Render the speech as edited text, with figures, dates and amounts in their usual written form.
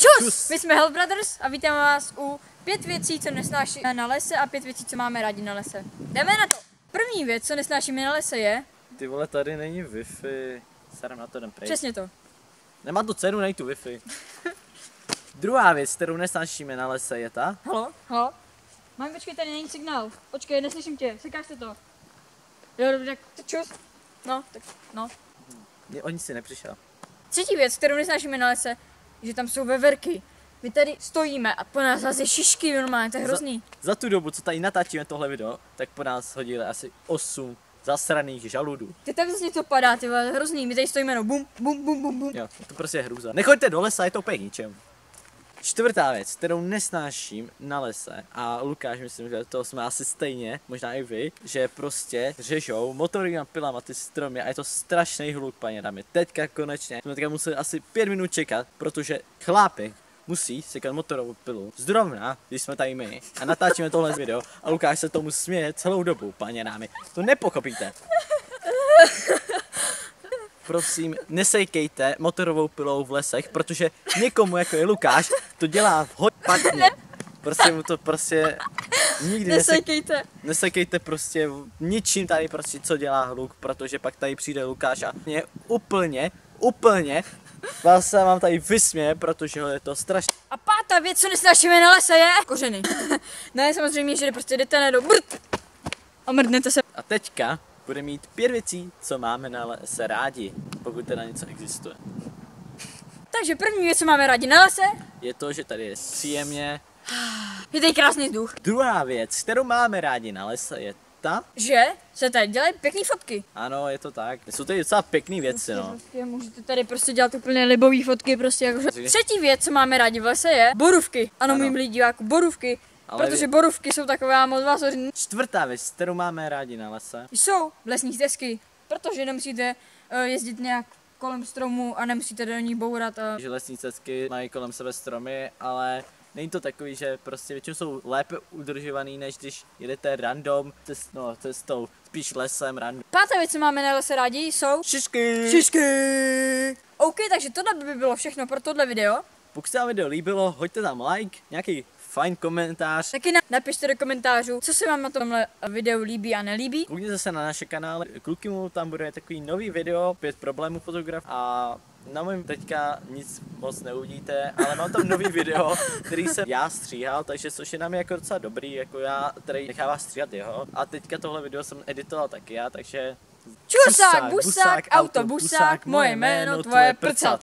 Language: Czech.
Čus! My jsme Hell Brothers a vítáme vás u 5 věcí, co nesnášíme na lese a 5 věcí, co máme rádi na lese. Jdeme na to! První věc, co nesnášíme na lese je... Ty vole, tady není Wi-Fi. Sarem na to jdem pryč. Přesně to. Nemá to cenu, najít tu Wi-Fi. Druhá věc, kterou nesnášíme na lese je ta... Halo? Halo? Mám, počkej, tady není signál. Počkej, neslyším tě, sekáš se to. Jo, dobře, tak čus. No, tak, no. O nic si nepřišel. Třetí věc, kterou nesnášíme na lese, že tam jsou veverky. My tady stojíme a po nás hází šišky normálně, to je hrozný. Za tu dobu, co tady natáčíme tohle video, tak po nás hodili asi 8 zasraných žaludů. Ty tam zase něco padá, ty vole, hrozný. My tady stojíme, no bum, bum, bum, bum, bum. Jo, to prostě je hrůza. Nechoďte do lesa, je to úplně k ničemu. Čtvrtá věc, kterou nesnáším na lese, a Lukáš, myslím, že to jsme asi stejně, možná i vy, že prostě řežou motorovými pilama ty stromy a je to strašný hluk, paní dámy. Teďka konečně jsme teďka museli asi 5 minut čekat, protože chlápek musí sekat motorovou pilu zrovna, když jsme tady my a natáčíme tohle video a Lukáš se tomu směje celou dobu, paní dámy. To nepochopíte. Prosím, nesejkejte motorovou pilou v lesech, protože někomu, jako je Lukáš, to dělá hodně špatně. Prostě mu to prostě nikdy nesejkejte prostě ničím tady prostě, co dělá hluk, protože pak tady přijde Lukáš a mě úplně vás se vám tady vysměje, protože je to strašně. A pátá věc, co nesnášíme na lese, je kořeny. Ne, samozřejmě, že prostě jdete na do brd a mrdnete se. A teďka bude mít 5 věcí, co máme na lese rádi, pokud teda něco existuje. Takže první věc, co máme rádi na lese, je to, že tady je příjemně. Je tady krásný vzduch. Druhá věc, kterou máme rádi na lese, je ta, že se tady dělají pěkné fotky. Ano, je to tak. Jsou tady docela pěkný věci, no. Prostě můžete tady prostě dělat úplně libový fotky, prostě jako. Třetí věc, co máme rádi v lese, je borůvky. Ano, můj milí diváku, borůvky. Protože borůvky jsou taková moc vásořní. Čtvrtá věc, kterou máme rádi na lese, jsou lesní stezky, protože nemusíte jezdit nějak kolem stromu a nemusíte do ní bourat. Že lesní stezky mají kolem sebe stromy, ale není to takový, že prostě většinou jsou lépe udržovaný, než když jedete random cestou, spíš lesem random. Pátá věc, co máme na lese rádi, jsou šišky. Šišky. OK, takže tohle by bylo všechno pro tohle video. Pokud se vám video líbilo, hoďte tam like, nějaký fajn komentář. Taky napište do komentářů, co se vám na tomhle videu líbí a nelíbí. Koukněte se na naše kanály, kluky mu tam bude takový nový video, 5 problémů fotograf a na mém teďka nic moc neuvidíte, ale mám tam nový video, který jsem já stříhal, takže což je na mě jako docela dobrý, jako já tady nechávám stříhat jeho a teďka tohle video jsem editoval taky já, takže... Čusák, busák, autobusák, moje jméno, tvoje prcat.